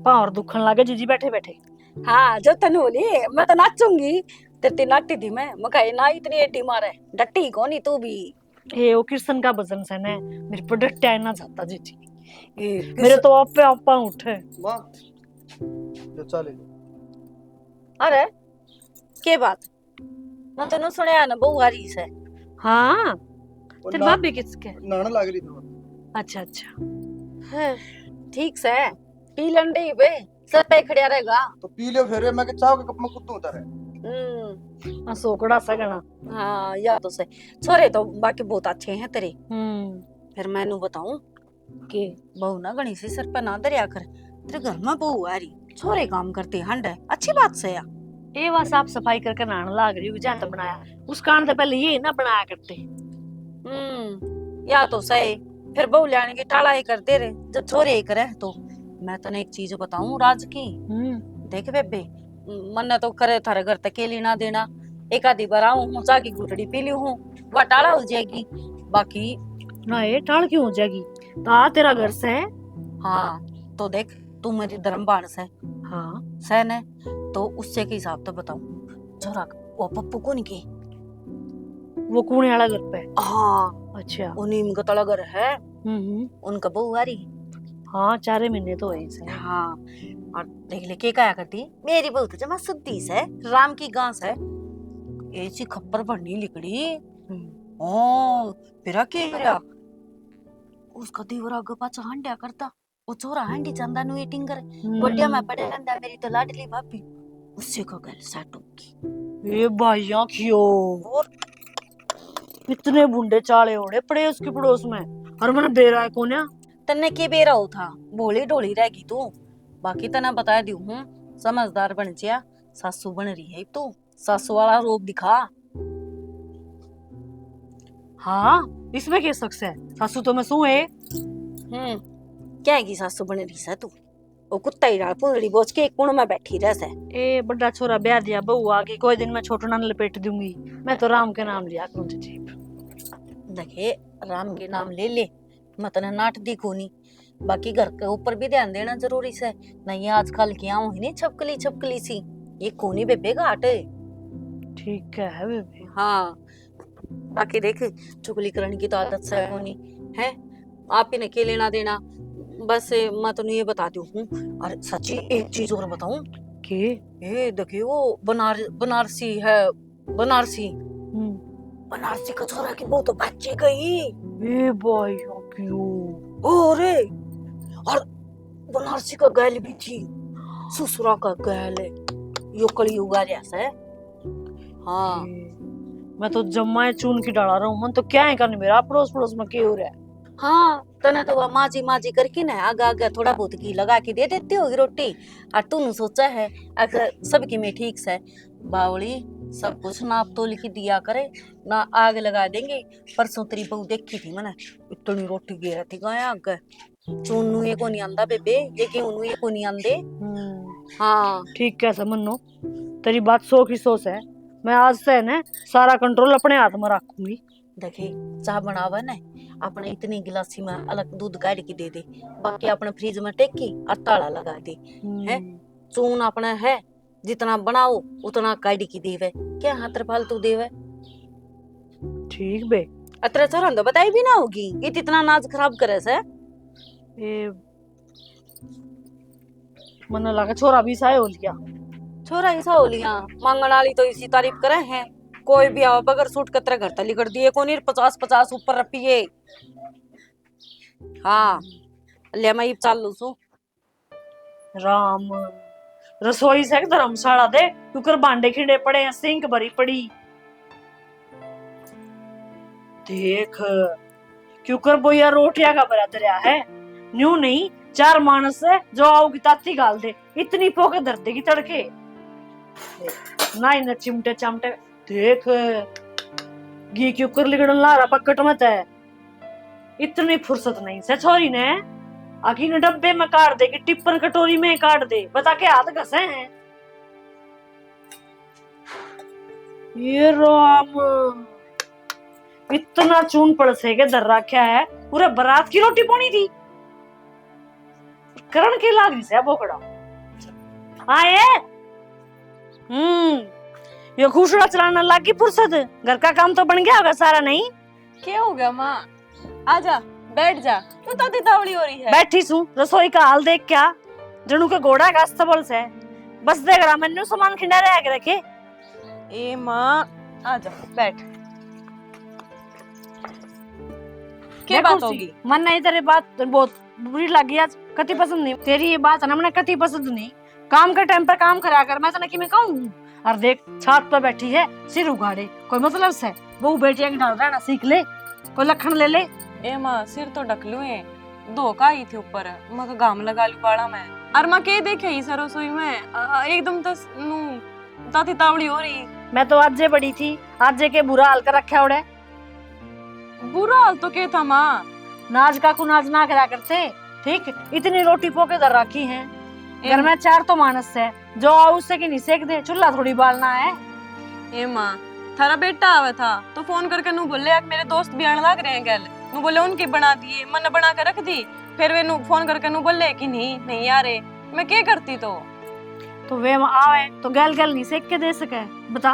पाँव दुखन लागे जीजी बैठे बैठे। हाँ जो तनु बोली मैं तो नाचूंगी, तेरी नाटी थी मैं कहा ना इतनी एटी मारे डट्टी कौनी तू भी। ये वो कृष्ण का भजन से ने मेरे पर डट्टा ना जाता जीजी, ये मेरे तो आपे आपा उठे। मां जो चले अरे के बात मैं तनु सुनया ना बहु हारी से। हाँ तेरी भाभी किसके? नाना लग रही थी। अच्छा अच्छा है, ठीक से पी लंडे ही बे सब पे खड़िया रहेगा तो पी लियो फिर मैं के चाव के कप में कुत्तू उतारे। सोकड़ा सगना। हाँ या तो से छोरे तो बाकी बहुत अच्छे हैं तेरे। फिर मैनू बताऊं कि बहू ना गणी से सर पे ना दरिया कर, तेरे घर में बहू आ रही छोरे काम करते हंड है अच्छी बात से या ये बात साफ सफाई करके नहाने लाग रही जहाँ तो बनाया उस कारण से पहले ये ना बनाया करते। या तो सही फिर बहू लाने की टाला ही करते रहे जब छोरे ही करे तो। मैं तने एक चीज बताऊं राज की, देख बेबे मन तो करे थारे घर तक केली ना देना, एक आधी बार आऊं हूं चाह की गुटड़ी पी ली हूं वह टाला हो जाएगी बाकी ना ये टाल क्यों हो जाएगी ता तेरा घर से है। हाँ तो देख तू मेरी धर्मबाण से हाँ सहन है तो उससे के हिसाब तो बताऊं छोरा वो पप्पू कौन के वो कूने वाला घर पे। हाँ अच्छा उन्हीं का तला घर है उनका बहू आ रही। हाँ 4 महीने तो है इसे। हाँ और देख ले के क्या करती मेरी बहू तो जमा सुद्दी से राम की गांस है ऐसी खप्पर भरनी लिकड़ी। ओ फिर के करया उसका देवरा गपा चांड्या करता वो छोरा हांडी चंदा नु ईटिंग करे बढ़िया मैं पड़े रंदा मेरी तो लाडली भाभी उससे को गल साटूंगी। ये भाइयां क्यों और इतने बुंडे चाले ओड़े पड़े उसके पड़ोस में और मैंने बेरा है कोन्या तन्ने के बेरा हो था भोली ढोली रहेगी तू बाकी तना बता दी हूँ समझदार बन जिया सासू बन रही है तू सासू वाला रूप दिखा। हाँ इसमें क्या शक है सासू तो मैं सू है। क्या है की सासू बन रही है तू वो कुत्ता ही डाल पुंगड़ी बोझ के एक कोण में बैठी रह से। ए बड़ा छोरा ब्याह दिया बहू आगे कोई दिन मैं छोटू नान लपेट दूंगी मैं तो राम के नाम लिया करूँ जी। देखे राम के नाम ले ले मत न नाट दी कोनी बाकी घर के ऊपर भी ध्यान देना जरूरी से नहीं आजकल की आऊं ही नहीं छपकली छपकली सी ये कोनी बेबे घाट है। ठीक है बेबे। हाँ बाकी देख चुगली करने की तो आदत से कोनी है आप ही ने के लेना देना बस मैं तो ये बता दूं हूँ। अरे सच्ची एक चीज और बताऊं कि ये देखिए वो बनारसी है बनारसी बनारसी का छोरा की बहुत बच्चे गई ए भाई क्यों अरे और बनारसी का गैल भी थी ससुरा का गैल है यो कली उगा जैसा है। हाँ मैं तो जम्मा चून की डाला रहा हूँ मन तो क्या है करने मेरा पड़ोस पड़ोस में क्या हो रहा है। हाँ तने तो माजी माजी करके ना आगा आगा थोड़ा बहुत घी लगा के दे देती होगी रोटी और तूने सोचा है अगर सबकी में ठीक से बावली सब कुछ नाप तोल की दिया करे ना आग लगा देंगे। परसों तेरी बहू देखी थी मैंने इतनी रोटी गिरा थी गया आग चूनू ये को नहीं आंदा बेबे ये क्यों ये को नहीं आंदे। हाँ ठीक है समझो तेरी बात 100 की 100 है मैं आज से ना सारा कंट्रोल अपने हाथ में रखूंगी। देखे चाह बनावा ना अपने इतनी गिलासी में अलग दूध काट के दे दे बाकी अपने फ्रिज में टेकी और ताला लगा दे है चून अपना है जितना बनाओ उतना काट के देवे क्या हाथ फालतू देवे। ठीक बे अतरे छोरा तो बताई भी ना होगी ये इतना नाच खराब करे से ये मन लगा छोरा भी साय हो लिया छोरा ऐसा हो लिया मांगन वाली तो इसी तारीफ करे हैं कोई भी आओ बगर सूट कतरा घर तली कर दिए कोनी 50-50 ऊपर रपिए। हाँ ले मैं चालू सु राम रसोई से धर्मशाला दे कुकर भांडे खिंडे पड़े हैं सिंक भरी पड़ी देख क्यूकर बोया रोटियां का भरा दरिया है न्यू नहीं 4 मानस है जो आओगी ताती गाल दे इतनी पोके धर देगी तड़के ना इन चिमटे चामटे देख घी क्यूकर लिगड़न ला रहा पक्कट मत है इतनी फुर्सत नहीं से छोरी ने आखिर ने डब्बे में काट दे कि टिप्पन कटोरी में काट दे बता के हाथ घसे हैं। ये राम इतना चून पड़से के दर रखा है पूरे बारात की रोटी पानी थी करण के लाग से बोकड़ा आए। ये घूसड़ा चलाना लागी फुर्सत, घर का काम तो बन गया होगा सारा नहीं? क्या हो गया माँ? आजा बैठ जा, क्यों ताती तावड़ी हो रही है? बैठी सू रसोई का हाल देख क्या, जनू के घोड़ा का अस्तबल से बस देख रहा मैंने सामान खिंडा रहा के रखे। ए माँ आजा बैठ। क्या बात होगी? मन नहीं तेरी बात बहुत बुरी लगी आज, कति पसंद नहीं तेरी ये बात, ना मैंने कति पसंद नहीं। काम के टाइम पर काम करा कर, मैं तो कि मैं कहूँ। और देख छत पर बैठी है सिर उगाड़े, कोई मतलब से बहू बेटिया की डाल रहना सीख ले, कोई लखन ले ले। ए माँ सिर तो ढक लू है, धोखा आई थी ऊपर, मैं गाम लगा लू पाड़ा में। और माँ के देखे ही सर रसोई में एकदम तस नू ताती तावड़ी हो रही। मैं तो आज जे बड़ी थी, आज जे के बुरा हाल कर रखा उड़े। बुरा हाल तो क्या था माँ? नाज का को नाज ना करा करते, ठीक? इतनी रोटी पोके दर रखी है, घर में 4 तो मानस है, जो आओ उससे की नहीं सेक दे, चूल्हा थोड़ी बालना है। ए माँ थारा बेटा आवे था तो फोन करके नू बोले यार मेरे दोस्त भी आने लग रहे हैं गल, नू बोले उनकी बना दिए, मैंने बना के रख दी। फिर वे नू फोन करके नू बोले कि नहीं यार मैं क्या करती तो वे आवे तो गैल गैल नहीं सेक के दे सके, बता।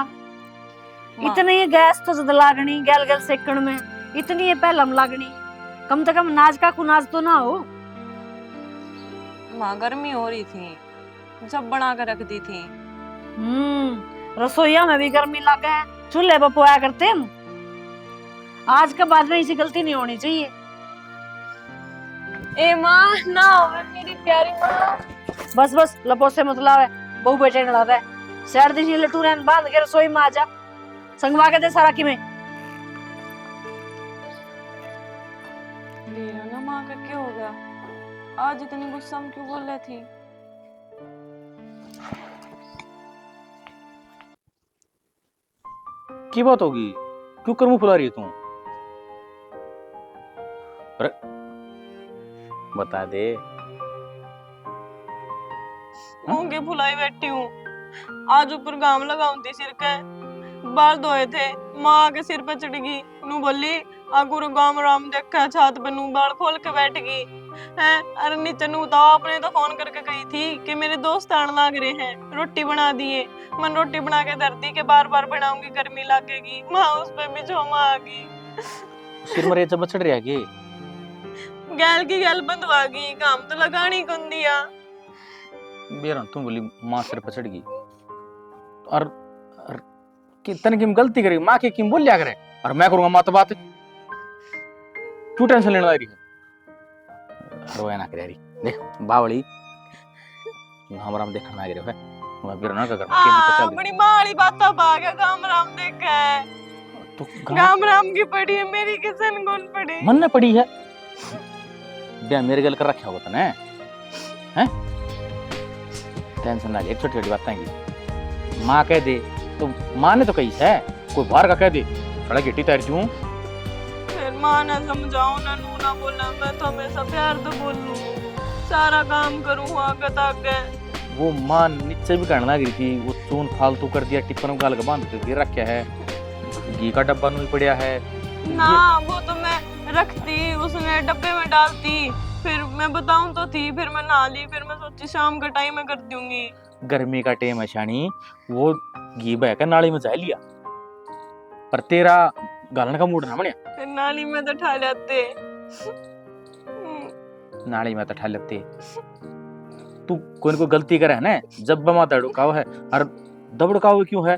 इतनी गैस तो ज्यादा लागनी गैल गैल सेकण में, इतनी ये पहलम लागनी, कम से कम नाज का कुनाज तो ना हो। माँ गर्मी हो रही थी जब बना कर रख दी थी। रसोईया में भी गर्मी लग है, चूल्हे पर पोया करते हम। आज के बाद में ऐसी गलती नहीं होनी चाहिए। ए माँ ना होवे मेरी प्यारी माँ। बस बस लपो से मतलब है, बहू बेटे लड़ा रहा है, सैर दीजिए लटू रहन बांध के रसोई में आजा, संगवा के दे सारा की में। ना माँ का क्या हो गया आज, इतनी गुस्सा में क्यों बोल रही थी? की बात होगी, क्यों कर मुंह फुला रही है तू? अरे बता दे। मुंह फुलाई बैठी हूँ, आज ऊपर गाम लगाऊं थी सिर के, बाल धोए थे, माँ के सिर पे चढ़ गई, नू बोली आगुर गाम राम देखा छात पे, नू बाल खोल के बैठ गई है। अरे नीचे नू तो आपने तो फोन करके कही थी कि मेरे दोस्त आने लग रहे हैं, रोटी बना दिए। मन रोटी बना के धर दी के बार बनाऊंगी गर्मी लगेगी, माँ उस पे भी झोमा आ गई। सिर में रेत चढ़ रहा है गैल की गैल बंधवा गई, काम तो लगानी कौन दिया। बेरन तुम बोली माँ सिर पर चढ़ गई, और तने किम गलती करी, माँ के किम बोल लिया करे, और मैं करूंगा माँ तो बात, क्यों टेंशन लेने लगी? रोया ना करे देख बावली, हमारा हम देखना लग रहा है, मैं बेरन का करना के भी चल बड़ी माड़ी बात पा गया, गाम राम देखा है तो गाम राम की पड़ी है, मेरी किसन कौन पड़ी? मन ने पड़ी है, ब्याह मेरे गल कर रखा होगा तने हैं? टेंशन ना ले, छोटी छोटी बातें की माँ कह दे तो माँ ने तो कही है, कोई बाहर का कह दे सड़क गिट्टी तैर दूं। फिर माँ ना समझाओ ना नू ना बोला, मैं तो हमेशा प्यार तो बोलूं, सारा काम करूं आगे तक। वो माँ नीचे भी करने लगी थी, वो चून फालतू कर दिया, टिप्पन गाल का बांध के रखा है, घी का डब्बा नहीं पड़ा है ना, वो तो मैं रखती उसने डब्बे में डालती, फिर मैं बताऊं तो थी, फिर मैं नहा ली, फिर मैं सोची शाम का टाइम में कर दूंगी। गर्मी का टाइम है शानी, वो घी बहकर नाली में जा लिया, पर तेरा गालन का मूड ना बनिया, फिर नाली में तो ठा लेते। नाली में तो ठा लेते। तू कोई कोई गलती करे है ना, जब बमा दड़काव है, और दबड़काव क्यों है,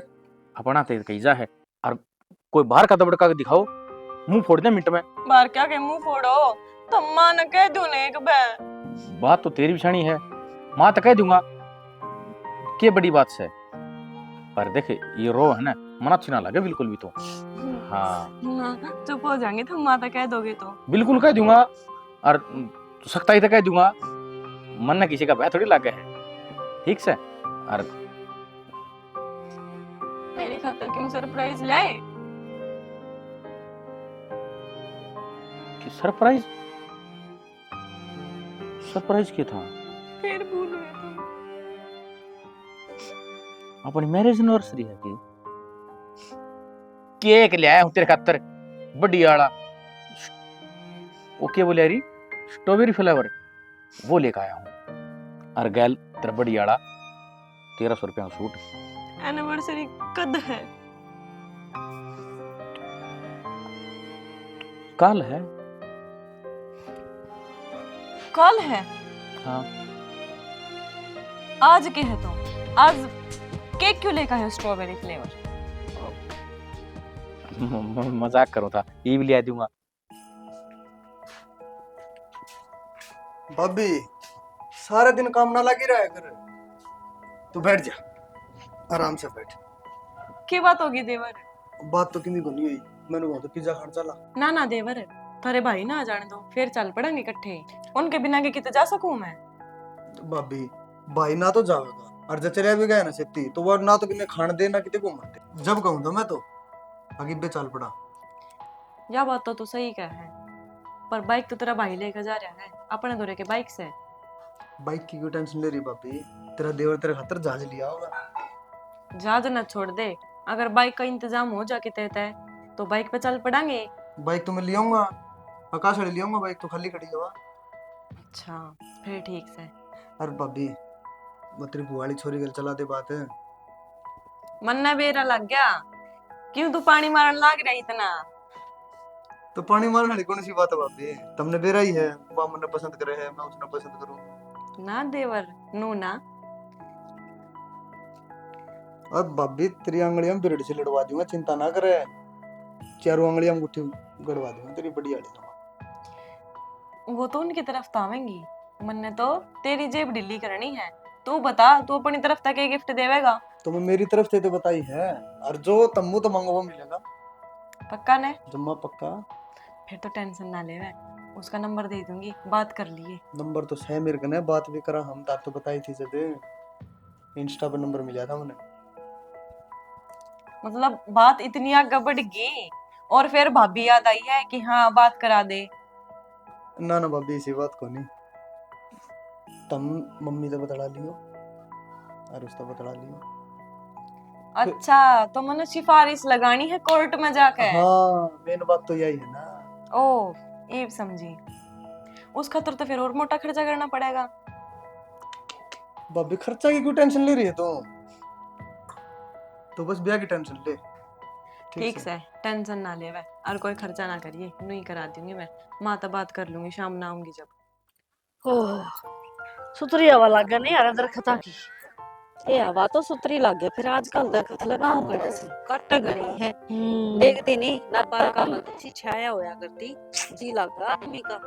अपना तेज कैजा है, और कोई बाहर का दबड़का के दिखाओ, मुंह फोड़ दे मिनट में। बाहर क्या के मुंह फोड़ो, तुम माँ ने कह दो ने एक बार। बात तो तेरी बिछानी है, माँ तो कह दूंगा, के बड़ी बात से, पर देखे ये रो है ना, मन अच्छी ना लगे बिल्कुल भी तो। हाँ चुप हो जाएंगे तुम, माता कह दोगे तो। बिल्कुल कह दूंगा, और सख्ताई तो कह दूंगा, मन ना किसी का भय थोड़ी लगे है, ठीक से। और मेरी खातिर क्यों सरप्राइज लाए? सरप्राइज? सरप्राइज क्या था? फिर भूल गए तुम। अपनी मैरिज एनिवर्सरी है कि केक ले आया हूं तेरे खातर बड़ी वाला, ओके बोले यारी स्ट्रॉबेरी फ्लेवर, वो लेकर आया हूं, और गैल तेरा बड़ी वाला 1300 रुपया का सूट। एनिवर्सरी कद है? कल है। कल है? हाँ। आज के है तो आज केक क्यों लेकर है स्ट्रॉबेरी फ्लेवर? मजाक करो था, ये भी लिया दूंगा। भाभी सारे दिन काम ना लगी रहा कर, तू बैठ जा, आराम से बैठ। क्या बात होगी देवर? बात तो किमी को नहीं हुई, मैंने कहा तो पिज्जा खाने चला। ना ना देवर, थारे भाई ना आ जाने दो, फिर चल पड़ेंगे इकट्ठे। उनके बिना के किते जा सकूं मैं? तो भाभी भाई ना तो जाएगा, और जब चले भी गए ना सिद्धि तो वो ना तो किन्ने खाने दे ना किते घूमते। जब कहूँ तो मैं तो आगे बे चल पड़ा। यह बात तो तू सही कह है, पर बाइक तो तेरा भाई लेकर जा रहा है अपने दौरे के बाइक से। बाइक की क्यों टेंशन ले रही भाभी, तेरा देवर तेरे खातर जहाज लिया होगा। जहाज न छोड़ दे, अगर बाइक का इंतजाम हो जाके तहता है तो बाइक पे चल पड़ेंगे। बाइक तो मैं ले आऊंगा, आकाश ले आऊंगा, बाइक तो खाली खड़ी है। अच्छा फिर ठीक से। अरे भाभी वो तेरी बुआ वाली छोरी गल चला दे बात है। मन ने बेरा लग गया, क्यों तू पानी मारन लाग रहा इतना? तो पानी मारने वाली कौन सी बात है भाभी, तुमने बेरा ही है, वो मन पसंद करे है, मैं उसने पसंद करूं ना देवर नू ना। अब भाभी तेरी अंगलियां बिरड़ से लड़वा दूंगा, चिंता ना करे, चारों अंगलियां मुट्ठी गड़वा दूंगा तेरी बढ़िया वाली। वो तो उनकी तरफ तावेंगी, मन ने तो तेरी जेब ढीली करनी है। तू बता, तू अपनी तरफ तक एक गिफ्ट देवेगा? तो मैं मेरी तरफ से तो बताई है, और जो तम्मू तो मांगो वो मिलेगा। पक्का ने? जम्मा पक्का। फिर तो टेंशन ना ले, उसका नंबर दे दूंगी, बात कर लिए। नंबर तो है मेरे कने, बात भी करा हम, तार तो बताई थी जदे इंस्टा पर नंबर मिला था मैंने। मतलब बात इतनी आगे बढ़ गई और फिर भाभी याद आई है कि हाँ बात करा दे? ना ना भाभी इसी बात को नहीं, तुम मम्मी तो बता लियो और उसका बता लियो। अच्छा तो मैंने सिफारिश लगानी है कोर्ट में जाकर? हाँ मेन बात तो यही है ना। ओ ये समझी, उस खतर तो फिर और मोटा खर्चा करना पड़ेगा। भाभी खर्चा की क्यों टेंशन ले रही है तो बस ब्याह की टेंशन ले। ठीक से टेंशन ना ले वे, और कोई खर्चा ना करिए, नहीं करा दूंगी मैं, माँ तो बात कर लूंगी शाम ना आऊंगी जब। ओह सुतरी हवा लग नहीं यार दरखता की। ये हवा तो सुतरी लग गया, फिर आजकल दरखत लगाओ गड़े से कट गई है, देखती नहीं ना बार का अच्छी छाया होया करती, जी लगा आदमी का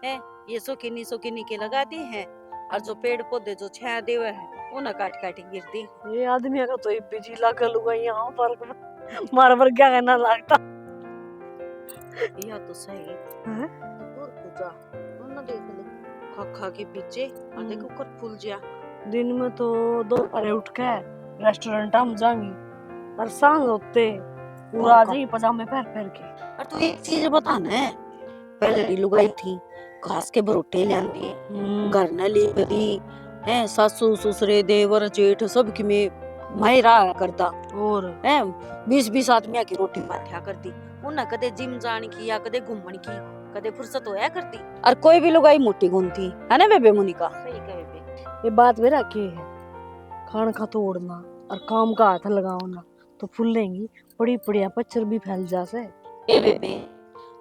है। ये सो किन्नी के लगा दी है, और जो पेड़ पौधे जो छाया दे हुए हैं उन्हें काट काट गिरती। ये आदमी का तो बिजी लगा लूंगा यहाँ पर मार पर क्या कहना लगता। यह तो सही हैं? दूर पूजा उन्हें देख ले खा के पीछे, और देखो कर फूल जा। दिन में तो दोपहर उठ के रेस्टोरेंट हम जाएंगे, और सांझ होते पूरा आ जाएंगे पजामे पहन के। और तू एक चीज बता ना, पहले री लुगाई थी घास के बरोटे लांदी, घर न ले कदी है, सासू ससुरे देवर जेठ सब की में मायरा करता, और है 20-20 आदमिया की रोटी पाठ्या करती। उन्हें कदे जिम जाने की या कदे घूमने की कदे फुर्सत होया करती, और कोई भी लुगाई मोटी घूमती है ना बेबे मुनिका। सही कहे बे, ये बात मेरा के है, खान का तोड़ना और काम का हाथ लगाना तो फूलेंगी बड़ी बढ़िया पच्चर भी फैल जासे। ए बेबे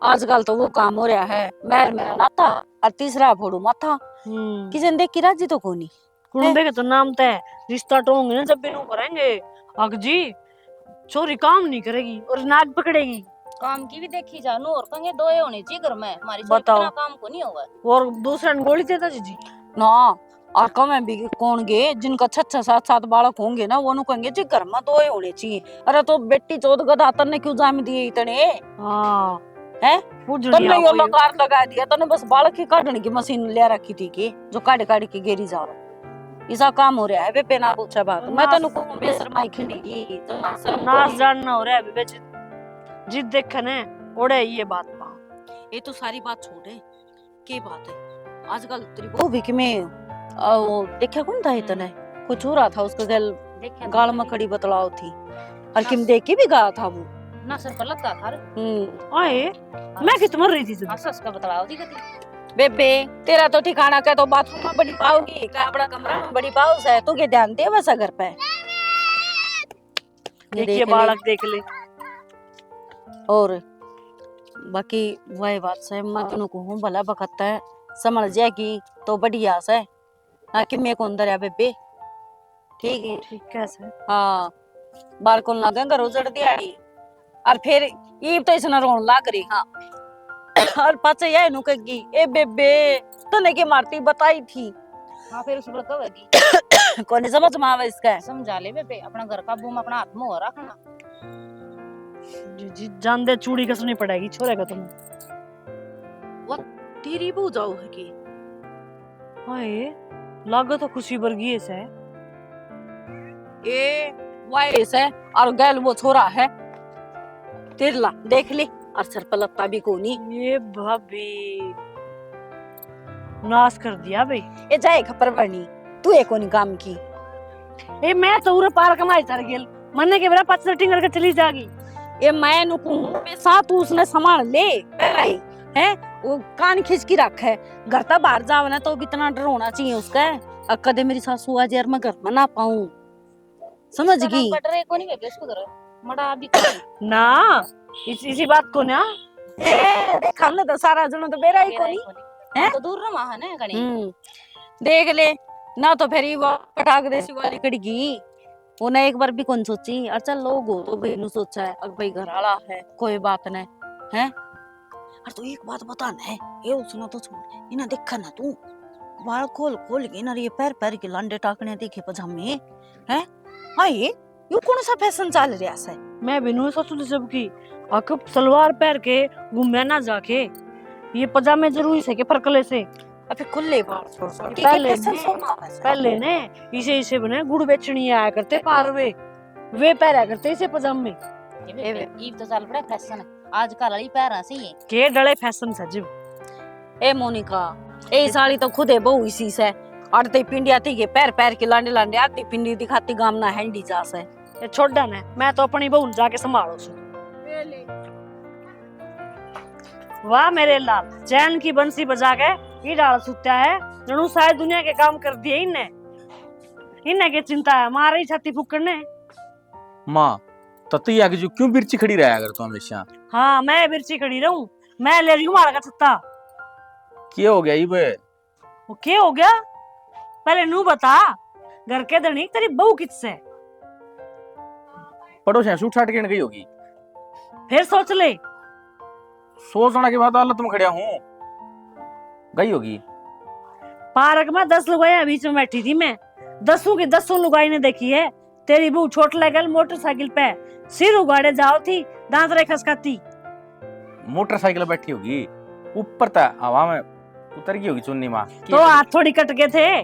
आजकल तो वो काम हो रहा है, मैर मेरा नाता और तीसरा फोड़ू माथा, किसी देख की राजी तो कोनी। कुंडे के तो नाम तय रिश्ता टोंगे ना जब बिनु करेंगे। अग जी छोरी काम नहीं करेगी और नाक पकड़ेगी। काम की भी देखी जानू, और कंगे दोए होने चाहिए घर में, हमारी बताओ। इतना काम को नहीं होगा। और दूसरे ने गोली देता जी ना और कम भी कौन गे जिनका 6-7 बालक होंगे ना, वो नु कहेंगे जी घर में दोए होने चाहिए। अरे तो बेटी चौथ गधा तन्ने क्यों जाम दिए इतने हाँ है, पूजनी तन्ने यो आओ ये। लकार लगा दिया, तन्ने बस बालक की काटने की मशीन ले रखी थी कि जो काट काट के गेरी जा रहा। ऐसा काम हो रहा है बे, पेना पूछा बात मैं तनु को बेशरमाई खिंडी तो नाच जानना हो रहा है बेच जिद देखने ओड़े ये बात पा। ये तो सारी बात छोड़े के बात है आजकल तेरी वो भी कि मैं वो देखा कौन था इतने कुछ हो रहा था उसका गल गाल में खड़ी बतलाव थी, और किम देख के भी गया था वो ना सर पर लगता था। आए मैं कित मर रही थी का बतलाव थी कती बेबे तेरा तो ठिकाना क्या, तो बाथरूम में बड़ी पाओगी क्या, अपना कमरा में बड़ी पाओ है, तू के ध्यान दे वैसा घर पे। ये देखिए देख ले। बालक देख ले। और बाकी वही बात से मैं तेनों को हूँ भला बखत है समझ जाएगी तो बढ़िया से, ना कि मैं को अंदर है बेबे, ठीक है। ठीक है सर। हाँ बार को लगे घर उजड़ दियाड़ी और फिर ये तो इसने रोन लाग रही। हाँ और पाचे यह नु कहेगी ए बेबे तने के मारती बताई थी। हाँ फिर उस पर कहेगी कौन समझ में आवे इसका। समझा ले बेबे, अपना घर का बूम अपना हाथ में हो रखना। जी जी जान दे, चूड़ी कसनी पड़ेगी छोरे का तुम्हें। तेरी बहू जाओ है कि हाय लागो तो खुशी वर्गी है से। ए वायस है और गैल वो छोरा है तिरला देख ले, और सर पलत्ता भी कोनी। ये भाभी नाश कर दिया भाई। ए जाए खपर बनी तू एक कोनी काम की। ए मैं तो उरे पार्क में चढ़ गेल, मन्ने के बरा पांच सेटिंग करके चली जागी। ए मैं नुकू पे साथ उसने संभाल ले है, वो कान खींच के रख है। घर तक बाहर जाओ ना तो भी इतना डर होना चाहिए उसका। अब कदे मेरी सासू आज यार मैं घर में ना पाऊं, समझ गई। कट रहे को नहीं बेबे उसको करो मड़ा अभी कर ना इसी बात को ना देख हमने तो सारा जनो तो बेरा ही कोनी है तो दूर रमा है ना कहीं। देख ले ना, तो फिर वो पटाक देसी वाली कड़गी उन्हें एक बार भी कौन सोची। और चल लोग हो तो भाई नु सोचा है अब भाई घर वाला है कोई बात नहीं है। और तो एक बात बता ना, ये सुना तो छोड़ इन्हें देखा ना तू बाल खोल खोल के ना ये पैर पैर के लांडे टाकने देखे पजामे है। हाँ ये कौन सा फैशन चल रहा है। मैं बिनु सोचू सबकी अकब सलवार पहन के घूमे ना जाके, ये पजामे जरूरी से के फरकले से। अबे खुले बाल छोड़ छोड़ के पहले फैशन ने- सोना है। पहले ने इसे बने गुड़ बेचनी आया करते पारवे, वे पहरा करते इसे पजामे ये तो चल पड़ा फैशन आजकल वाली पैरा से ये के डले फैशन सजिब। ए मोनिका ए साली तो खुदे बहु इसी से अड़ते पिंडिया थी के पैर पैर के लांडे लांडे आती पिंडी दिखाती गामना हैंडी जा से। ये छोड़ ना, मैं तो अपनी बहू जाके संभालो सु। वाह मेरे लाल, चैन की बंसी बजा के ये डाल सुत्या है जनू सारी दुनिया के काम कर दिए इन्हें के चिंता है मारे छाती फूकने। माँ तती आगे जो क्यों बिरची खड़ी रहा अगर तू हमेशा। हाँ मैं बिरची खड़ी रहूं, मैं ले रही हूँ मारा का छत्ता। क्या हो गया ये बे? वो क्या हो गया पहले नू बता, घर के धनी तेरी बहू किससे पड़ोसिया सूट साट के गई होगी। फिर सोच ले। सोचना के बाद हालत में खड़िया हूँ, गई होगी। पार्क में 10 लुगाइयां बीच में बैठी थी, मैं 10 की 10 लुगाई ने देखी है। तेरी बहू छोट लगल मोटरसाइकिल पे सिर उगाड़े जाओ थी, दांत रे खसकाती। मोटरसाइकिल बैठी होगी ऊपर तक हवा में उतर गई होगी चुन्नी माँ। तो हाथ थोड़ी कट गए थे,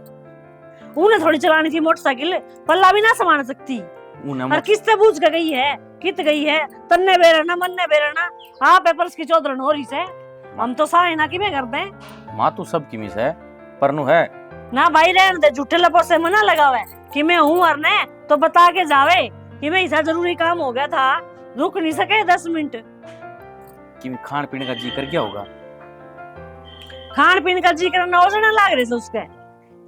उन्हें थोड़ी चलानी थी मोटरसाइकिल, पल्ला भी ना संभाल सकती। और किससे पूछ के गई है, कित गई है, तन्ने बेरना मन्ने बेरना। हाँ पेपर्स की चौधरन हो रही से, हम तो साए ना कि मैं कर दे। माँ तू सब की मिस है परनू है ना भाई रहने दे, झूठे लपो से मना लगावे कि मैं हूँ और ने तो बता के जावे कि मैं ऐसा जरूरी काम हो गया था, रुक नहीं सके 10 मिनट। कि खान पीने का जी कर गया होगा। खान पीने का जी करना हो जाना लाग रहे से उसके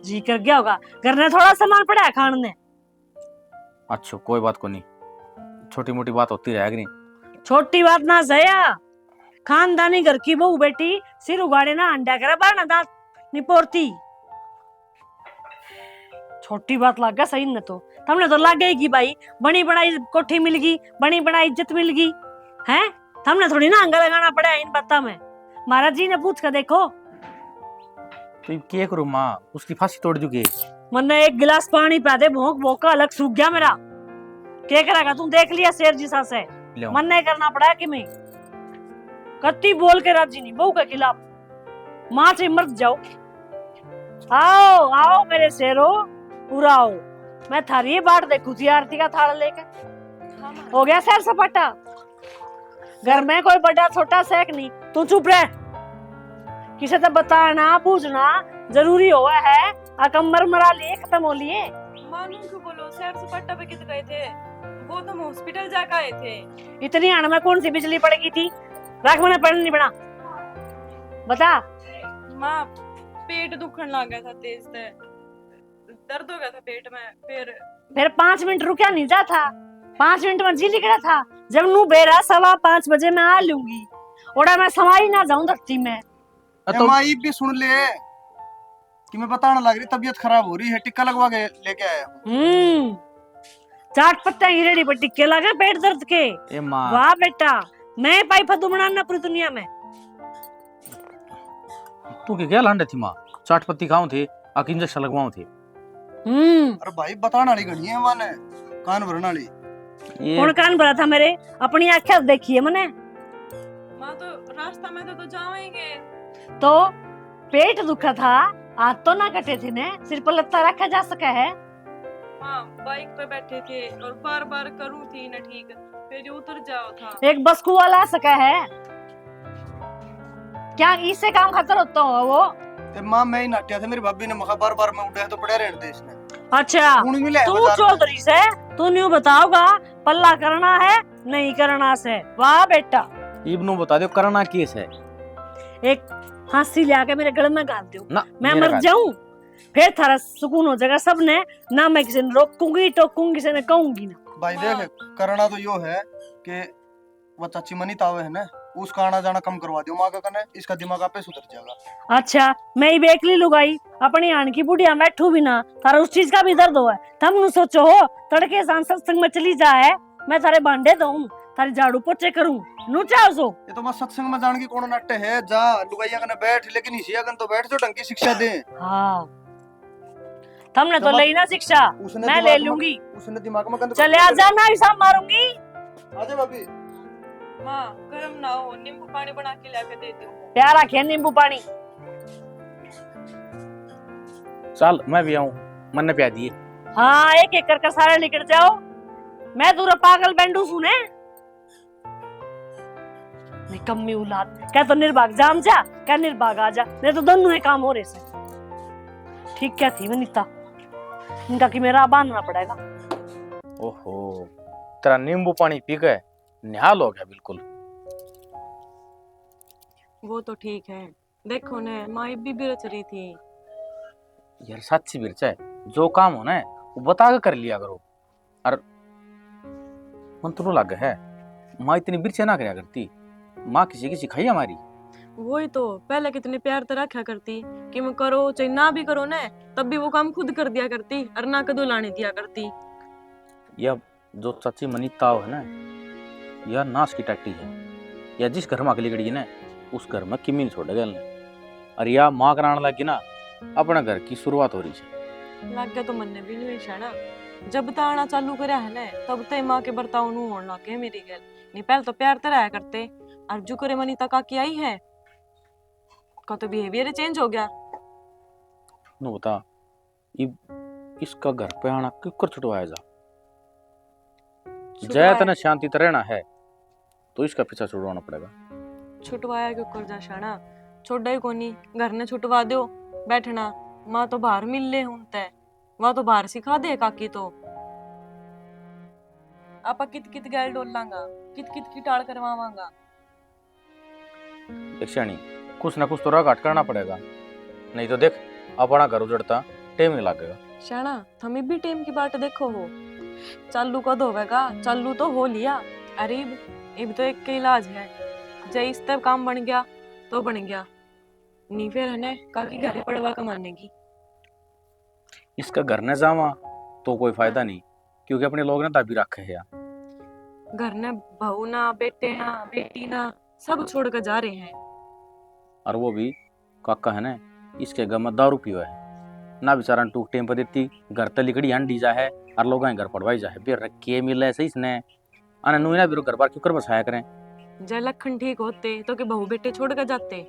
जी कर गया होगा, घर ने थोड़ा सामान पड़ा है खान ने। अच्छा कोई बात को नहीं, छोटी मोटी बात होती रहेगी नहीं। छोटी बात ना सया, खानदानी घर की बहू बेटी सिर उगाड़े ना अंडा करे बार ना दांत निपोरती। छोटी बात लग गया सही न तो हमने तो लग गई कि भाई बनी बनाई कोठी मिल गई, बनी बनाई इज्जत मिल गई है। हमने थोड़ी ना अंगा लगाना पड़ा इन बातों में। महाराज जी ने पूछ कर देखो। तो क्या करूँ माँ, उसकी फांसी तोड़ चुकी। मन्ने एक गिलास पानी पा दे, भोंक भोंका अलग सूख गया मेरा। क्या करेगा तू, देख लिया शेर जी से मन नहीं करना पड़ा कि मैं कत्ती बोल के राजी नहीं बहू के खिलाफ, माँ से मर जाओ। आओ आओ मेरे शेरो पूरा आओ, मैं थारी बाट देखू थी आरती का थाल लेके। हो गया सैर सपाटा, घर में कोई बड़ा छोटा सेक नहीं, तू चुप रह। किसे तो बताना पूछना जरूरी हुआ है, अकम्बर मरा लिए खत्म हो लिए। मालूम क्यों बोलो, सैर सपाटा पे कित गए थे, वो तो हॉस्पिटल जाकर आए थे। इतनी आड़ में कौन सी बिजली पड़ेगी थी, राख मैंने पढ़ नहीं बना बता। माँ पेट दुखन लग गया था तेज से, दर्द हो गया था पेट में। फिर 5 मिनट रुका नहीं जा था, 5 मिनट में जी निकला था। जब नू बेरा 5:15 बजे मैं आ लूंगी, ओड़ा मैं समाई ना जाऊं धरती में। तो माँ ये भी सुन ले कि मैं बताने लग रही तबीयत खराब हो रही है, टिक्का लगवा के लेके आया हूँ। चाट पत्ता की रेडी पर टिक्के लगे पेट दर्द के। ए माँ वाह बेटा, मैं पाई फदू बनाना पूरी दुनिया में। तू के क्या लांडे थी माँ? चाट पत्ती खाऊं थे, आके इंजेक्शन लगवाऊं थे। अरे भाई बताने वाली घड़ी है माने, कान भरने वाली। ये कौन कान भरा था मेरे? अपनी आंखें देखिए मैंने। माँ तो रास्ता में तो जाएंगे। तो पेट दुखा था, हाथ तो ना कटे थे ने, सिर पर लत्ता रखा जा सका है। हाँ बाइक पे बैठे थे और बार बार करूँ थी ना ठीक, फिर उतर जाओ था। एक बसकू वाला आ सका है क्या? इससे काम खतर होता हो वो? ते माँ मैं ही नाट्या था, मेरी भाभी ने मखा बार बार मैं उड़ा तो पड़े रहने दे इसने। अच्छा कौन मिले है तू बाजार में? चौधरी से तू न्यू बताओगा पल्ला करना है नहीं करना से। वाह बेटा, इब्नू बता दो करना केस है एक फांसी लिया मेरे गले में गाड़ दो, ना। मैं मेरा मर गाल। जाऊं, फिर थारा सुकून हो जाएगा सबने। ना मैं किसी ने रोकूंगी टोकूंगी, किसी ने कहूंगी ना। भाई देख करना तो यो है कि वो चाची मनी तावे है ना, उसका आना जाना कम करवा दियो माँ का कने, इसका दिमाग आपे सुधर जाएगा। अच्छा मैं ही बेकली लुगाई अपनी आन की बुढ़िया बैठू भी ना, थारा उस चीज का भी दर्द हुआ है। तुम नु सोचो हो तड़के सांसद संग में चली जाए, मैं थारे भांडे दूं, थारे झाड़ू पोछे करूं, नु चाहो सो। ये तो मैं सत्संग में जान की कौन नाट्य है, जा लुगाइया कने बैठ, लेकिन इसी अगन तो बैठ जो ढंग की शिक्षा दे। हाँ तुमने तो जब ले ना शिक्षा, उसने मैं दिमाग ले में- लूंगी। उसने दिमाग में गंद चले आ जा, मैं हिसाब मारूंगी। आजा भाभी। माँ गर्म ना हो, नींबू पानी बना के लाके देती हूँ। प्यारा खे नींबू पानी। चल मैं भी आऊं, मन ने प्या दिए। हाँ एक एक कर सारे निकल जाओ, मैं दूर पागल बैंडू सुने। निकम्मी औलाद, क्या तो निर्भाग जाम जा, क्या निर्भाग आ जा, नहीं तो दोनों ही काम हो रहे से। ठीक क्या थी वनिता, इनका कि मेरा बांधना पड़ेगा। ओहो तेरा नींबू पानी पी गए निहाल हो गया बिल्कुल। वो तो ठीक है, देखो ने माँ भी बिरच रही थी। यार सच्ची बिरचा है, जो काम होना है वो बता के कर लिया करो। और मन तो लग है माँ इतनी बिरचा ना करया करती, माँ किसी की सिखाई हमारी। वही तो पहले कितने प्यार से रखा करती कि मैं करो चाहे ना भी करो ना, तब भी वो काम खुद कर दिया करती और ना कदू लाने दिया करती। यह जो चाची मनी ताव है ना, यह नाश की टट्टी है। या जिस घर में अगली गड़ी है ना, उस घर में किमी नहीं छोड़ेगा। और या माँ कराने लगी ना, अपने घर की शुरुआत हो रही है। लग गया तो मन ने भी नहीं शाना, जब ताना चालू करा है ना तब ते माँ के बर्ताव नु होने लग गए मेरी गल। नहीं पहले तो प्यार ते रहा करते, और जो करे मनी तक आके आई है का तो बिहेवियर चेंज हो गया। नो बता इसका घर पे आना क्यों कर छुटवाया जा? जय तना शांति तो रहना है तो इसका पीछा छुड़वाना पड़ेगा। छुटवाया क्यों कर जा शाना, छोड़ा ही कोनी, घर ने छुटवा दो बैठना। माँ तो बाहर मिल ले हूं तय, वहां तो बाहर सिखा दे काकी तो। आपा कित कित गैल डोल लांगा, कित कित की टाल करवावांगा। एक शानी कुछ ना कुछ तो राग करना पड़ेगा, नहीं तो देख अपना घर उजड़ता टेम नहीं लगेगा। शाना थमी भी टेम की बाट देखो हो, चालू कद होवेगा, चालू तो हो लिया। अरे इब तो एक के इलाज है, जय इस तब काम बन गया तो बन गया, नहीं फिर है ने काकी घरे पड़वा कमाने की। इसका घर न जावा तो कोई फायदा नहीं, क्योंकि अपने लोग ने दाबी रखे है। घर ने बहू ना बेटे ना बेटी ना सब छोड़ कर जा रहे हैं। और वो भी काका है ना, इसके घर में दारू पियो है ना, बेचारा टूक टेम पर देती घर तली कड़ी हंडी जा है और लोग घर पड़वाई जा है। फिर रखे मिले सही इसने अने नुई ना बिरो घर बार क्यों कर बसाया करें। जय लखन ठीक होते तो के बहू बेटे छोड़ कर जाते,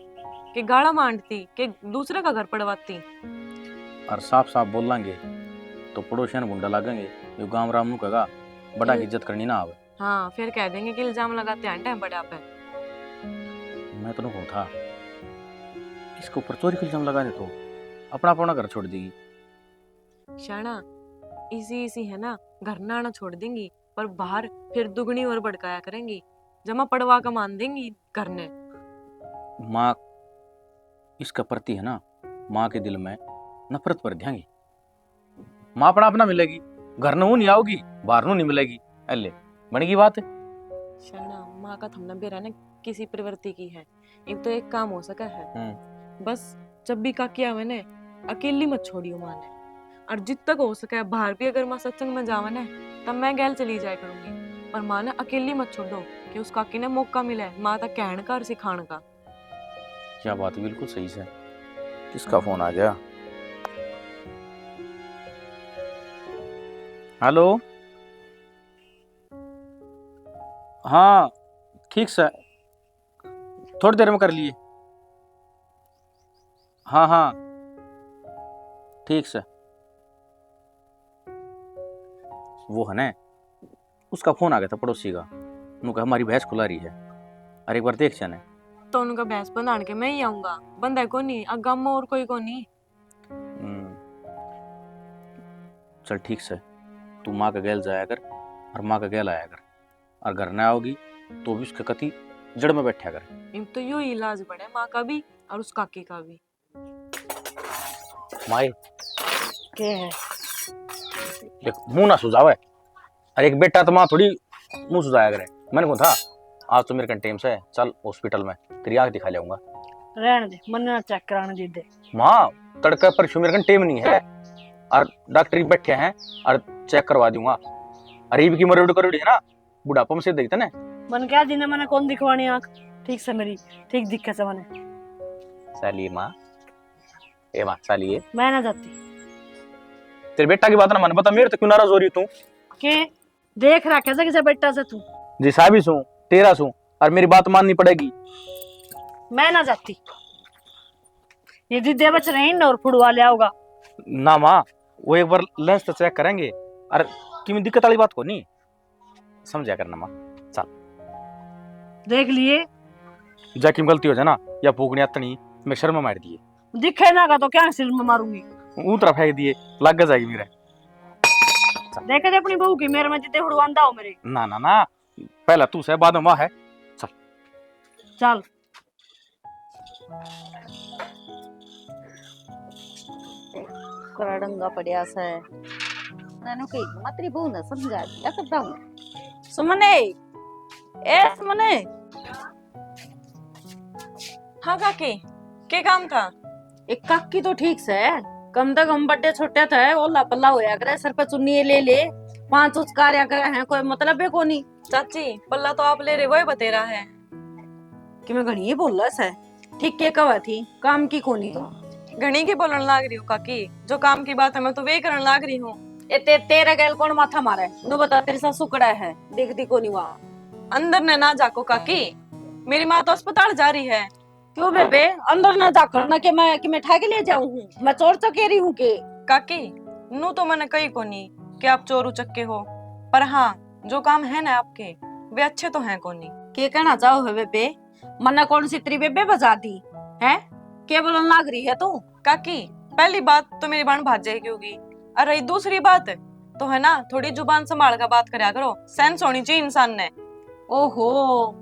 के गाड़ा मांडती, के दूसरे का घर पड़वाती। और साफ साफ बोल लांगे तो पड़ोसियन गुंडा लागेंगे, यो गांव राम नु कहेगा बड़ा की इज्जत करनी ना आवे। हाँ फिर कह देंगे कि इल्जाम लगाते हैं टाइम बड़ा पे। मैं तो कहूँ था इसके ऊपर चोरी का इल्जाम लगाने तो अपना अपना घर छोड़ देगी। शाना इसी इसी है ना, घर ना आना छोड़ देंगी पर बाहर फिर दुगनी और भड़काया करेंगी, जमा पड़वा का मान देंगी घर ने। माँ इसका प्रति है ना माँ के दिल में नफरत भर देंगी। माँ अपना अपना मिलेगी, घर न नहीं आओगी, बाहर नहीं मिलेगी, अल्ले बनेगी बात। शना माँ का थमना बेरा ने किसी प्रवृत्ति की है, एक तो एक काम हो सका है। बस जब भी काकी आवे ने अकेली मत छोड़ियो माँ ने, और जित तक हो सके बाहर भी अगर माँ सत्संग में जावे ने तब मैं गैल चली जाया करूंगी, पर माँ ने अकेली मत छोड़ो कि उस काकी ने मौका मिला है माँ तक कहने का और सिखाने का। क्या बात है, बिल्कुल सही है। किसका फोन आ गया? हेलो, हाँ ठीक से, थोड़ी देर में कर लिए। हाँ हाँ ठीक से। वो है ना, उसका फोन आ गया था पड़ोसी का, उन्होंने कहा हमारी भैंस खुला रही है, अरे एक बार देख जाने। तो उनका भैंस बंधान के मैं ही आऊंगा, बंदा को नहीं अगम में और कोई को नहीं। चल ठीक से, तू माँ का गैल जाया कर और माँ का गैल आया कर, और घर न आओगी तो भी उसके कति जड़ में बैठा कर। इन तो यूं ही इलाज बढ़े माँ का भी और उस काकी का भी। माए के है देख, मुंह ना सुझावे, अरे एक बेटा तो माँ थोड़ी मुंह सुझाया करे। मैंने कहा था आज तो मेरे टाइम से चल हॉस्पिटल में तेरी आंख दिखा लाऊंगा। रहने दे, मन ना चेक कराने दे। माँ तड़का पर मेरे टाइम नहीं है, और डॉक्टर बैठे हैं और चेक करवा दूंगा। अरीब की मरोड़ करोड़ी है ना, बुढ़ापा में से देखते ना। मन क्या दिन मैंने कौन दिखवानी आंख ठीक से, मेरी ठीक दिखे से मैंने। साली माँ, ए माँ साली है, मैं ना जाती। तेरे बेटा की बात ना मन बता, मेरे तो क्यों नाराज हो रही तू? के देख रहा कैसे किसे बेटा से तू? जी साहब सू तेरा सू, और मेरी बात माननी पड़ेगी। मैं ना जाती, ये दीदे बच रहे हैं और फुड़वा ले आओगा ना माँ, वो एक बार लेंस तो चेक करेंगे, और क्यों दिक्कत वाली बात को नहीं समझा करना माँ। चल देख लिए, जाकी गलती हो जाए ना या भूखनी अतनी मैं शर्मा मार दिए, दिखे ना का तो क्या सिर में मारूंगी। ऊतरा फेंक दिए लग जाएगी मेरे। देखे थे अपनी बहू की, मेरे में जितने हुड़वांदा हो मेरे। ना ना ना, पहला तू से बाद में माँ है। चल चल करड़ंगा पड़िया सा है, नानू कही मतरी बहू ने समझा दिया करता हूँ। सुमने, ए सुमने। हाँ काकी, के काम था? एक काकी तो ठीक से है, कम से कम बड्डे छोटे थे ओला पल्ला होया करे, सर पे चुन्नी ले ले 5 कार्य करे हैं, कोई मतलब है कोनी। चाची पल्ला तो आप ले रहे, वही बतेरा है कि मैं घणी बोल रहा है, ठीक के कवा थी काम की कोनी। तो घणी की बोलने लाग रही हूँ काकी, जो काम की बात है मैं तो वे करने लाग रही हूँ। तेरा गैल कौन माथा मारे, नु बता तेरे साथ सुकड़ा है, देखती कोनी वहाँ। अंदर ने ना जाको काकी, मेरी माँ तो अस्पताल जा रही है। क्यों बेबे अंदर ना जाकर ना कि मैं ठा के ले जाऊं हूँ, मैं चोर तो कह रही हूँ के। काकी नू तो मैंने कही कोनी कि आप चोर उचक्के हो, पर हाँ जो काम है ना आपके वे अच्छे तो हैं कोनी। के कहना चाहो है बेबे, मना कौन सी तेरी बेबे बजा दी है, के बोलन लाग रही है तू? काकी पहली बात तो मेरी बहन भाग जाएगी होगी, और रही दूसरी बात तो है ना थोड़ी जुबान संभाल कर बात करया करो, सेंस होनी चाहिए इंसान ने। ओहो,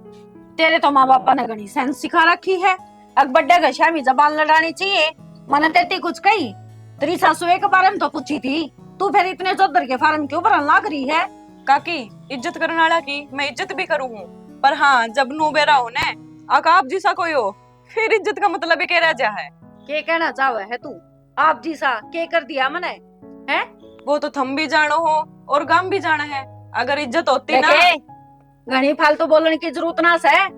तेरे तो माँ बापा ने घनी सेंस सिखा रखी है, अब बड्डे का शामी जबान लड़ानी चाहिए। मैंने तेती कुछ कही, तेरी सासू के बारे में तो पूछी थी, तू फिर इतने चौधर के फार्म क्यों भरन लाग रही है? काकी इज्जत करने वाला की मैं इज्जत भी करूँ हूँ, पर हाँ जब नू बेरा हो ने आप जैसा कोई हो फिर इज्जत का मतलब ही क्या रह जा है। के कहना चाहो है तू? आप जैसा के कर दिया मैंने है? वो तो थम भी जानो हो और गाम भी जाना है, अगर इज्जत होती ना। घनी फालतू बोलने की जरूरत ना है,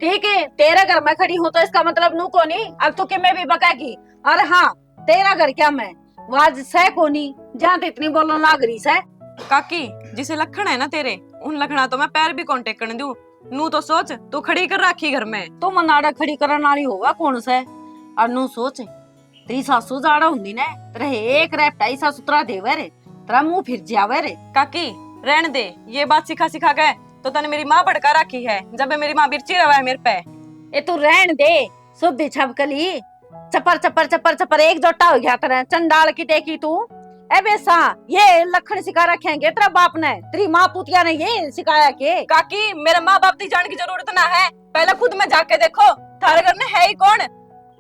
ठीक है? तेरे घर में खड़ी हूँ तो इसका मतलब नू को नहीं, अब तो कि मैं भी बकाएगी। अरे हाँ तेरा घर क्या मैं वाज सह को नहीं, जहाँ तो इतनी बोलने लाग रही है। काकी जिसे लखन है ना तेरे, उन लखना तो मैं पैर भी कांटेक्ट करने दूं। नू तो सोच तू खड़ी कर रखी घर में, तो मनाड़ा खड़ी करने वाली होगा कौन से? और नू सोच तेरी सासू जाड़ा हुंदी ने, तेरे एक रेपटाई सासू तरा देवे रे, तेरा मुंह फिर जावे रे। काकी रहने दे, ये बात सिखा सिखा गए तो तने मेरी माँ भड़का रखी है, जब मेरी माँ बिरची रहा है मेरे पे। ए तू रहन दे, शुद्ध छपकली चपर चपर चपर चपर एक जोटा हो गया तेरा, चंडाल की देखी तू। ए बेसा ये लखन सिखा रखेंगे तेरा बाप ने, तेरी माँ पुतिया ने ये सिखाया के? काकी मेरे माँ बाप की जान की जरूरत ना है, पहले खुद में जाके देखो थारे घर में है ही कौन।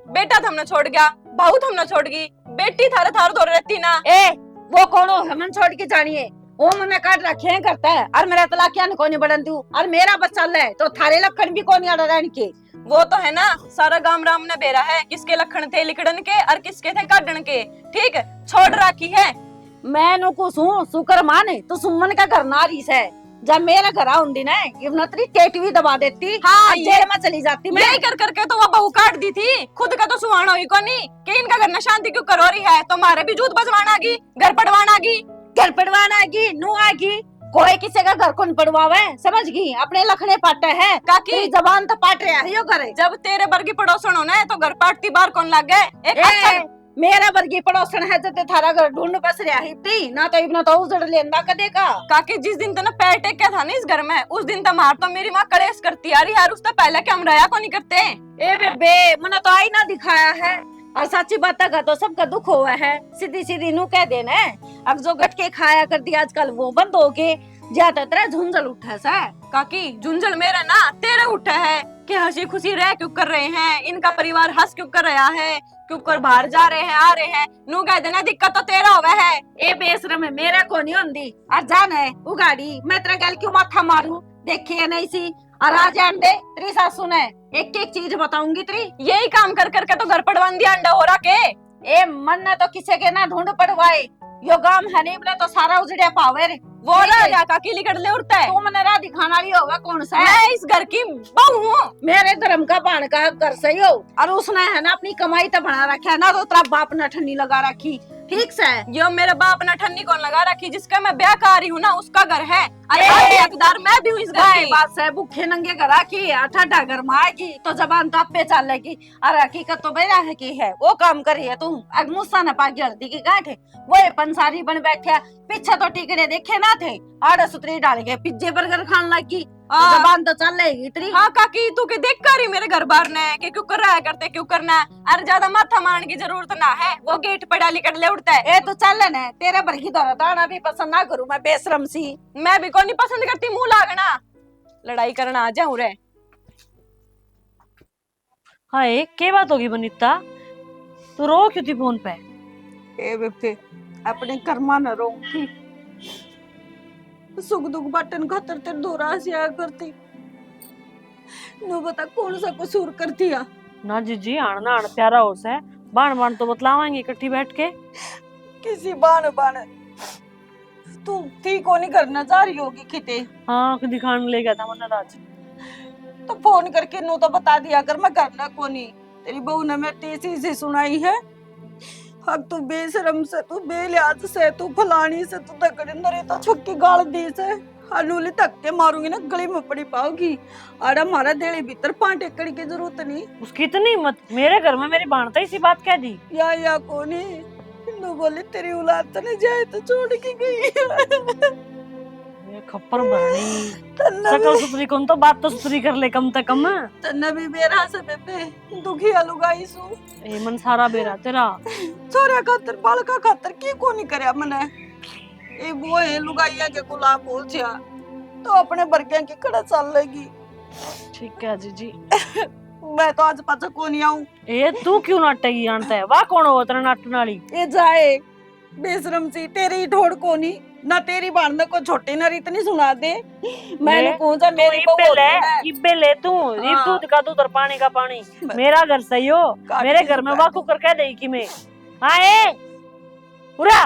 बेटा तो हमने छोड़ गया, बहू तो हमने छोड़ गई, बेटी थारे थार दौड़ रहती ना। ए वो कौन हो हमन छोड़ के जानिए, वो मैंने काट रखे हैं करता है और मेरा तलाक क्या न कोनी बढ़न दू और मेरा बच्चा ले तो थारे लखन भी कोनी अड़ रहन के। वो तो है ना, सारा गांव राम ने बेरा है किसके लखन थे लिकड़न के और किसके थे काटन के। ठीक छोड़ राखी है। मैं नो को शुक्र माने तो सुमन का घर नारीस है। जब मेरा घर आउंदी ना नतरी टेट भी दबा देती, हाँ, जेल में चली जाती मैं। यही कर करके तो वो बहू काट दी थी, खुद का तो सुहाना हुई को नहीं कि इनका घर न शांति क्यों करो रही है, तो मारे भी जूत बजवाना गी, घर पड़वाना गी। घर पड़वाना आगी नु आगी, कोई किसी का घर कौन पड़वावे, समझ गई? अपने लखने पाटे है काकी जबान तो पाट रहा है यो करे। जब तेरे वर्गी पड़ोसन होना है तो घर पाटती बार कौन लग गए। एक अच्छा मेरा वर्गी पड़ोसन है तो थारा घर ढूंढ बस रहा ही ना तो इतना तो उजड़ लेंदा कदेगा। काकी जिस दिन तो पैर टेक क्या था ना इस घर में, उस दिन तो मार तो मेरी माँ कलेश करती आ रही यार, उससे पहले क्या हम रहा को नहीं करते। ए बेबे मना तो आई ना दिखाया है और सच्ची बात का तो सबका दुख हुआ है, सीधी सीधी नू कह देना। अब जो गटके खाया कर दिया आजकल वो बंद हो गए, ज्यादा तरह झुंझल उठा सा। काकी झुंझल मेरा ना तेरे उठा है कि हंसी खुशी रह क्यों कर रहे हैं, इनका परिवार हंस क्यों कर रहा है, क्यों कर बाहर जा रहे हैं आ रहे हैं, नू कह देना दिक्कत तो तेरा हुआ है। ए बेशरम है मेरा को नहीं होंदी और जान है उगाड़ी मैं तेरा गल क्यों माथा मारू, देखिए नहीं सी और आ जान दे तेरी सासू ने एक एक चीज बताऊंगी तेरी। यही काम कर करके तो घर पड़वान दिया अंडा हो रहा के। ए मन ने तो किसी के ना ढूंढ पड़वाए, यो गाम हनीब ने तो सारा उजड़े पावे रे। वो राजा काकी लिकड़ ले उड़ता है। तू मने राह दिखाना रही होगा कौन सा है? मैं इस घर की बहू हूँ। मेरे धर्म का बाण का कर सही हो और उसने है ना अपनी कमाई तो बना रखा है ना, तो तेरा बाप ने ठन्नी लगा रखी। ठीक से यो मेरे बाप ने ठन्नी कौन लगा रखी, जिसका मैं ब्याह कर रही हूँ ना उसका घर है, अरे ए, हकदार मैं भी हूँ इस घर की। बात से भूखे नंगे करा की ठंडा घर माएगी तो जबान ताप पे चलेगी और हकीकत तो बेरा है की है वो काम करी है तुम। अब मुस्सा न पागी हल्दी की गांठ है वो पंसारी बन बैठा, पीछे तो टिकड़े देखे ना थे, आड़े सुतरी डाल के पिज्जे बर्गर खान लगी, जबान तो चलेगी तेरी। हाँ काकी तू के देख कर ही मेरे घर बार ने कि क्यों कर रहा है करते क्यों करना है, अरे ज्यादा माथा मारने की जरूरत ना है, वो गेट पे डाली कर ले उड़ता है। ए तो चल न तेरे भर की दौरा दाना भी पसंद ना करूं मैं बेशरम सी। मैं भी कोई नहीं पसंद करती मुंह लागना, लड़ाई करना आ जाऊं रे। हाय क्या बात होगी बनीता, तू रो क्यों थी फोन पे? ए बेबे अपने कर्मा न रो, सुख दुख बटन खातर ते दोरा से करती नो बता कौन सा कसूर कर दिया। ना जीजी आण ना आण प्यारा हो से बाण बाण तो बतलावांगे इकट्ठी बैठ के। किसी बाण बाण तू थी कोनी करना जा रही होगी किते। हाँ दिखाने ले गया था मन राज, तो फोन करके नो तो बता दिया अगर मैं करना कोनी। तेरी बहू ने मैं तेजी से सुनाई है, अब तू बेशरम से तू बेलियाज से तू फलानी से तू दगड़े तो छक्की गाल दी से अनुली धक्के मारूंगी ना गली में पड़ी पाओगी। अरे हमारा देले भीतर 5 एकड़ की जरूरत नहीं। उसकी इतनी मत, मेरे घर में मेरी बाणता इसी बात कह दी या कोनी नो बोली तेरी औलाद तो नहीं जाए तो छोड़ के गई। ये खप्पर भरनी सकल सुतरी कौन तो बात तो सुतरी कर ले कम से कम। तन्ने भी बेरा से बेबे दुखी अलुगाई सु ए मन सारा बेरा तेरा छोरा खातर बालका खातर की कोनी करया मने। ए वो है लुगाइया के गुलाम हो जा तो अपने बरके की कड़ा चल लेगी। ठीक है जीजी मैं तो आज पाछा कोनी आऊं। ए तू क्यों नाटक जानता है, वाह कौन हो तेरा नाटन वाली? ए जाए बेशरम सी तेरी ठोड़ कोनी ना तेरी बाण को छोटी ना इतनी सुना दे। मैंने कौन सा मेरी बहू होती है। इब्बे ले तू ये हाँ। दूध का दूध और पानी का पानी, मेरा घर सही हो मेरे घर में वाकू कर कह दे कि मैं आए पूरा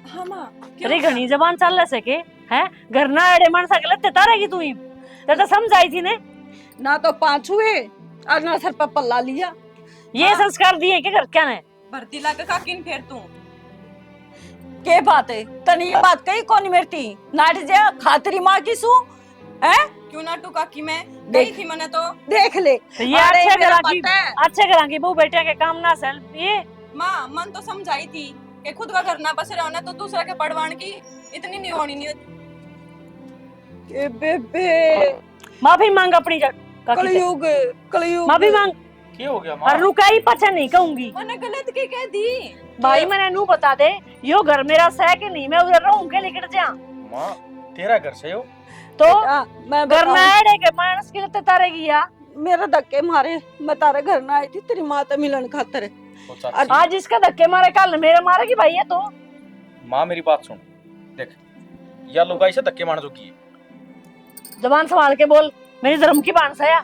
हाँ मां तेरी घनी जबान चल सके है, घर ना अड़े मन सकले ते तारेगी तू ही ते तो समझाई थी ने ना तो 5 हुए और ना सर पर पल्ला लिया। ये संस्कार दिए के घर क्या ने भर्ती लाके काकिन फेर तू के बात है तनी ये बात कही कौन मेरती नाट जा खातरी मां की सु है क्यों ना टू काकी मैं गई थी मैंने तो देख ले। तो ये अरे अच्छे मेरा करा की पता है। अच्छे करा की बहु बेटिया के काम ना सेल ये माँ मन तो समझाई थी कि खुद का घर ना बस रहा ना तो दूसरा के पड़वान की इतनी नहीं होनी नहीं होती। के बेबे माफी मांग अपनी कलयुग कलयुग माफी मांग क्या हो गया और माँ? रुका ही पछा नहीं कहूंगी मैंने गलत की कह दी भाई मैंने नू बता दे यो घर मेरा सह के नहीं मैं उधर रहूं के लेकर जा माँ तेरा घर से हो तो मैं घर में आड़े के मानस के लिए तारेगी या मेरा धक्के मारे, मैं तारे घर ना आई थी तेरी माँ से मिलन खातर। तो चाची, आज इसका धक्के मारे कल मेरे मारेगी भाई है तो। माँ मेरी बात सुन, देख या लोग ऐसे धक्के मारने जो किए, जबान संभाल के बोल, मेरी धर्म की बांस है।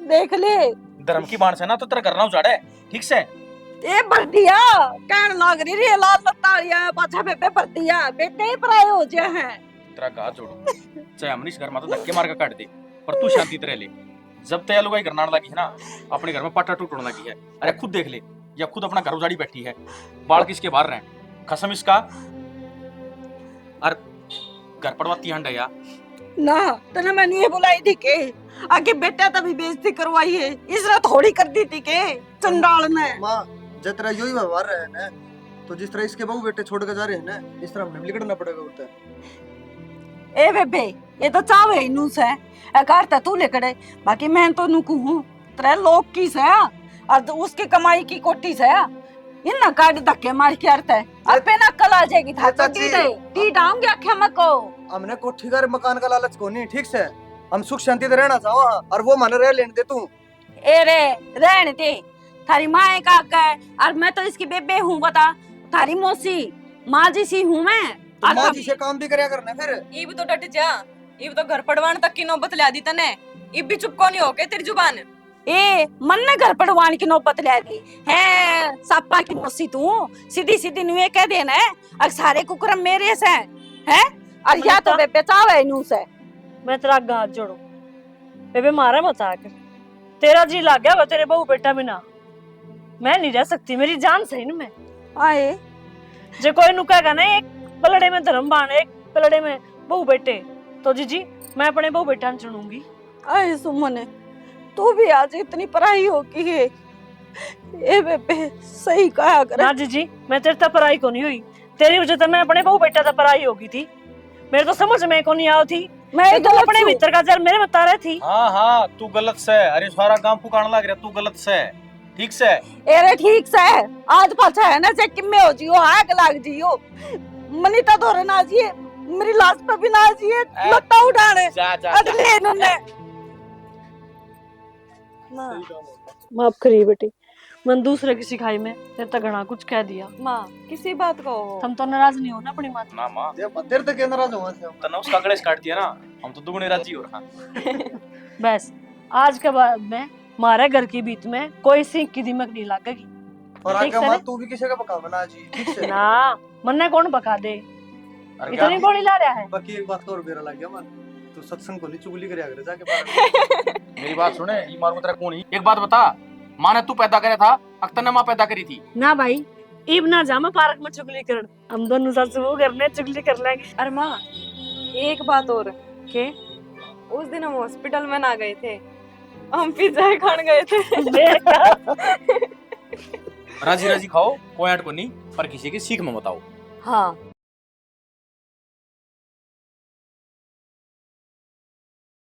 देख ले धर्म की बाण से ना तो तेरा करना उजाड़े, ठीक से। ए बर्दिया कहन लाग रही रे लाल लताड़िया पाछा बेबे बर्दिया बेटे ही पराए हो जे हैं। तेरा गाज जोड़ो, चाहे हमने इस घर में तो धक्के मार के काट दे, पर तू शांति तरह ले। जब तय लुगाई करना लगी है ना, अपने घर में पाटा टूटने लगी है। अरे खुद देख ले, या खुद अपना घर उजाड़ी बैठी है, बाल किसके बाहर रहे, कसम इसका। और घर पड़वाती हंड है या ना तने मैंने ये बुलाई थी के आगे बेटा तभी बेइज्जती करवाई है, इसने थोड़ी कर दी थी के चंडाल ने। माँ जिस तरह यही व्यवहार रहे ना, तो जिस तरह इसके बहू बेटे छोड़ के जा रहे हैं ना, इस तरह हमें भी निकलना पड़ेगा होता है। ए बेबे ये तो चावे इनू से अकार ता तू लेकर बाकी मैं तो नुकू हूँ तेरे लोग की से और तो उसकी कमाई की कोठी से इन ना काट धक्के मार के आते अपे ना कल आ जाएगी था तो टी डाऊंगी आखे मैं को। हमने कोठी का मकान का लालच को नहीं, ठीक से हम सुख शांति से रहना चाहो, और वो मन रह लेने दे तू। ए रे रहने दे, थारी माँ का है और मैं तो इसकी बेबे हूँ, बता थारी मौसी माँ जी सी हूँ मैं। तो माँ जी से काम भी करया करना फिर। इब तो डट जा, इब तो घर पड़वान तक की नौबत ला दी तने, इब भी चुप को नहीं होके तेरी जुबान। ए मन ने घर पड़वान की नौबत ले दी है, सापा की मौसी तू सीधी सीधी नुए कह देना है और सारे कुकरम मेरे से है और या तो बेबे चावे नू से। मैं तेरा गाज जोड़ू, बेबे मारा मत आकर, तेरा जी लग गया तेरे बहू बेटा बिना मैं नहीं रह सकती, मेरी जान सही ना। मैं आए जो कोई नुकेगा ना एक पलड़े में धर्म बाण एक पलड़े में बहू बेटे, तो जी मैं अपने बहू बेटा चुनूंगी। आए सुमन तू भी आज इतनी पढ़ाई हो की है, ए बेबे सही कहा कर ना जी मैं तेरे तक पराई को नहीं हुई, तेरी वजह से मैं अपने बहू बेटा तक पराई होगी थी, मेरे तो समझ में को नहीं आई थी। मैं तो अपने भीतर का जर मेरे बता रही थी। हाँ हाँ तू गलत से, अरे सारा गांव पुकारने लग रहा, तू गलत से, ठीक से। एरे ठीक से आज पाछा है ना चेक में हो जियो आग लाग जियो मनीता धोरे ना जिए मेरी लाश पे भी ना जिए लत्ता उठाने जा जा अगले इन्होंने माफ करिए बेटी, मन दूसरे की सिखाई में तेरे तक घना कुछ कह दिया। माँ किसी बात को हम तो नाराज नहीं हो ना अपनी माँ ना माँ, ये बतेर तक नाराज हुआ से तने उसका गलेस काट दिया ना, हम तो दुगने राजी हो रहा। बस आज के बाद में हमारे घर की बीच में कोई सिंह की दिमक नहीं लगेगी। और ठीक आगे से माँ ना? तू भी किसी का पकावा ना जी, ठीक से। ना मन्ने कौन बका दे, अरे इतनी बोली ला रहा है। बाकी एक बात और बेरा लग गया मन, तू सत्संग को नहीं चुगली करया करे जाके बाहर। मेरी बात सुने, ये मारू तेरा कौन ही? एक बात बता, माँ ने तू पैदा करे था, अख्तर ने माँ पैदा करी थी। ना भाई इब ना जा मैं पार्क में चुगली कर, हम दोनों साथ वो करने चुगली कर लेंगे। अरे माँ एक बात और के उस दिन हम हॉस्पिटल में ना गए थे, हम पिज्जा खाने गए थे। राजी राजी खाओ, कोई आट को नहीं, पर किसी की सीख में बताओ। हाँ